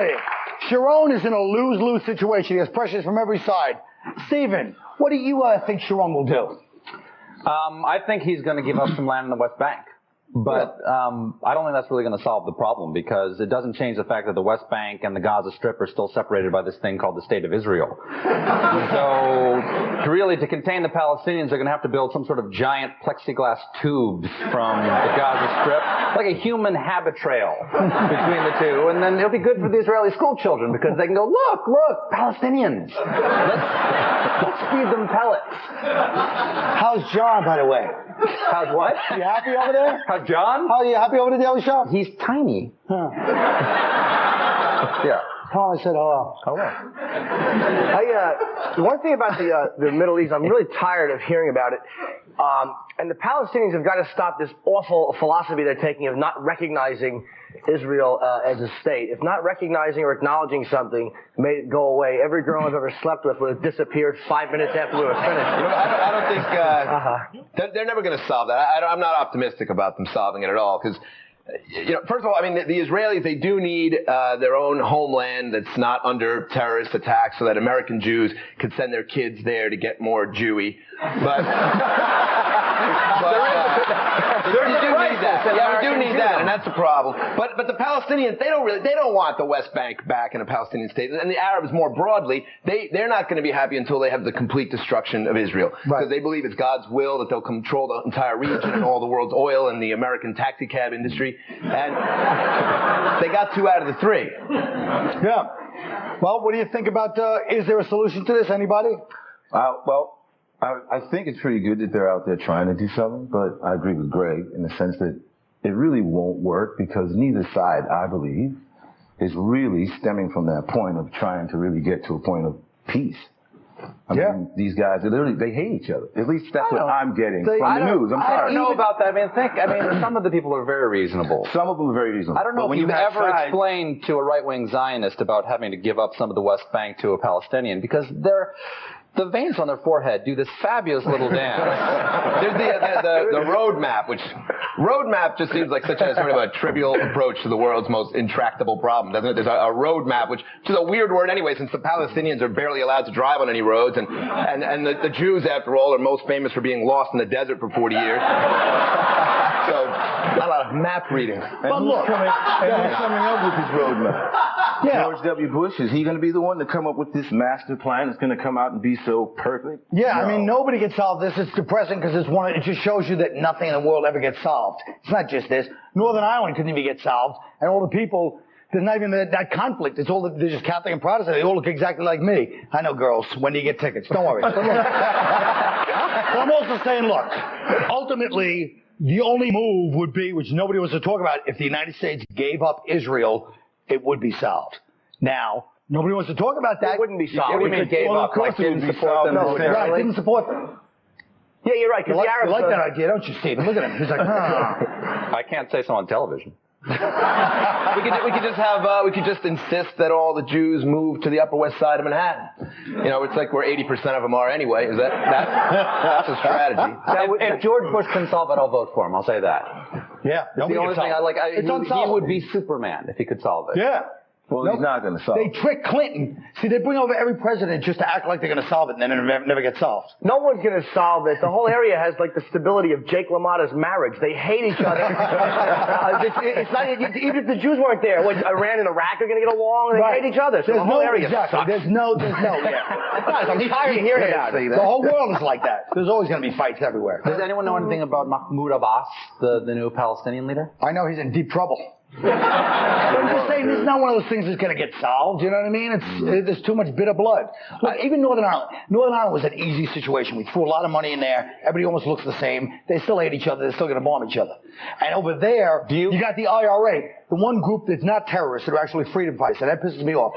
right. Sharon is in a lose-lose situation. He has pressures from every side. Stephen, what do you think Sharon will do? I think he's going to give up some land in the West Bank. But I don't think that's really going to solve the problem, because it doesn't change the fact that the West Bank and the Gaza Strip are still separated by this thing called the State of Israel. So to contain the Palestinians, they're going to have to build some sort of giant plexiglass tubes from the Gaza Strip, like a human habit trail between the two. And then it'll be good for the Israeli school children, because they can go, look, Palestinians. Let's feed them pellets. How's John, by the way? How's what? You happy over there? How's John? How are you happy over the Daily Show? He's tiny. Huh. Yeah. Tell him I said hello. Hello. The one thing about the Middle East, I'm really tired of hearing about it. And the Palestinians have got to stop this awful philosophy they're taking of not recognizing Israel as a state. If not recognizing or acknowledging something made it go away, every girl I've ever slept with would have disappeared 5 minutes after we were finished. You know, I don't think they're never going to solve that. I'm not optimistic about them solving it at all, because, you know, first of all, I mean, the Israelis, they do need their own homeland that's not under terrorist attacks, so that American Jews could send their kids there to get more Jewy. But we do need that. Yeah, we do need that, and that's a problem. But the Palestinians, they don't want the West Bank back in a Palestinian state, and the Arabs more broadly, they're not going to be happy until they have the complete destruction of Israel, because they believe it's God's will that they'll control the entire region and all the world's oil and the American taxi cab industry, and they got 2 out of the 3. Yeah. Well, what do you think about? Is there a solution to this? Anybody? I think it's pretty good that they're out there trying to do something, but I agree with Greg in the sense that it really won't work, because neither side, I believe, is really stemming from that point of trying to really get to a point of peace. I mean, these guys, they hate each other. At least that's what I'm getting from the news. I'm sorry. I don't know about that. I mean, some of the people are very reasonable. Some of them are very reasonable. I don't know if you've ever explained to a right-wing Zionist about having to give up some of the West Bank to a Palestinian, because the veins on their forehead do this fabulous little dance. There's the roadmap, which roadmap just seems like such a sort of a trivial approach to the world's most intractable problem, doesn't it? There's a roadmap, which is a weird word anyway, since the Palestinians are barely allowed to drive on any roads, and the Jews, after all, are most famous for being lost in the desert for 40 years. So, not a lot of map reading. But look, who's coming up with this roadmap? George W. Bush, is he going to be the one to come up with this master plan that's going to come out and be so perfect? Yeah, no. I mean, nobody can solve this. It's depressing, because it just shows you that nothing in the world ever gets solved. It's not just this. Northern Ireland couldn't even get solved, and all the people, there's not even that conflict. It's all they're just Catholic and Protestant. They all look exactly like me. I know, girls. When do you get tickets? Don't worry. But I'm also saying, look, ultimately, the only move would be, which nobody wants to talk about, if the United States gave up Israel, it would be solved. Now, nobody wants to talk about that. It wouldn't be solved. What do you mean gave up? Like didn't support them? Right, didn't support them. Yeah, you're right. You like that idea, don't you, Stephen? Look at him. He's like, I can't say so on television. We could just insist that all the Jews move to the Upper West Side of Manhattan. You know, it's like where 80% of them are anyway. Is that's a strategy? If George Bush can solve it, I'll vote for him. I'll say that. Yeah. The only thing I like, he would be Superman if he could solve it. Yeah. Well, he's not going to solve it. They trick Clinton. See, they bring over every president just to act like they're going to solve it, and then it never gets solved. No one's going to solve it. The whole area has, like, the stability of Jake LaMotta's marriage. They hate each other. It's not, even if the Jews weren't there, Iran and Iraq are going to get along, and they hate each other. So the whole area sucks. There's no, Guys, I'm tired of hearing about it. The whole world is like that. There's always going to be fights everywhere. Does anyone know anything about Mahmoud Abbas, the new Palestinian leader? I know he's in deep trouble. I'm just saying, this is not one of those things that's going to get solved. You know what I mean? There's too much bitter blood. Look, even Northern Ireland. Northern Ireland was an easy situation. We threw a lot of money in there. Everybody almost looks the same. They still hate each other. They're still going to bomb each other. And over there, you got the IRA, the one group that's not terrorists, that are actually freedom fighters. So that pisses me off.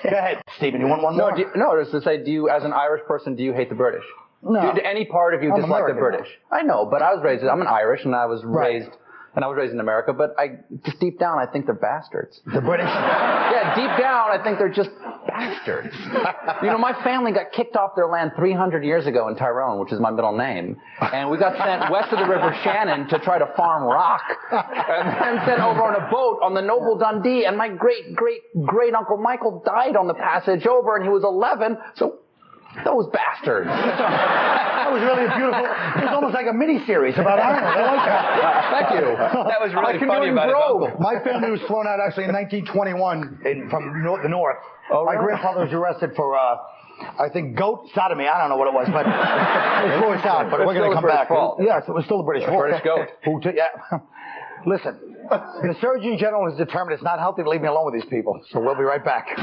Go ahead, Stephen. You want one more? No, just to say, as an Irish person, do you hate the British? No. Do any part of you dislike the British? I know, but I'm an Irish, and I was raised and I was raised in America, but just deep down, I think they're bastards. The British? Yeah, deep down, I think they're just bastards. You know, my family got kicked off their land 300 years ago in Tyrone, which is my middle name, and we got sent west of the River Shannon to try to farm rock, and then sent over on a boat on the Noble Dundee, and my great-great-great-uncle Michael died on the passage over, and he was 11, so those bastards. That was really beautiful. It was almost like a mini-series about Arnold. I like that. Thank you. That was really funny about it. My family was thrown out actually in 1921 from the north. Oh, my really? grandfather was arrested for, I think, goat sodomy. I don't know what it was, but they threw us out. But we're going to come back. Fault. Yes, it was still the British fault. British goat. Yeah. Listen, the Surgeon General has determined it's not healthy to leave me alone with these people. So we'll be right back.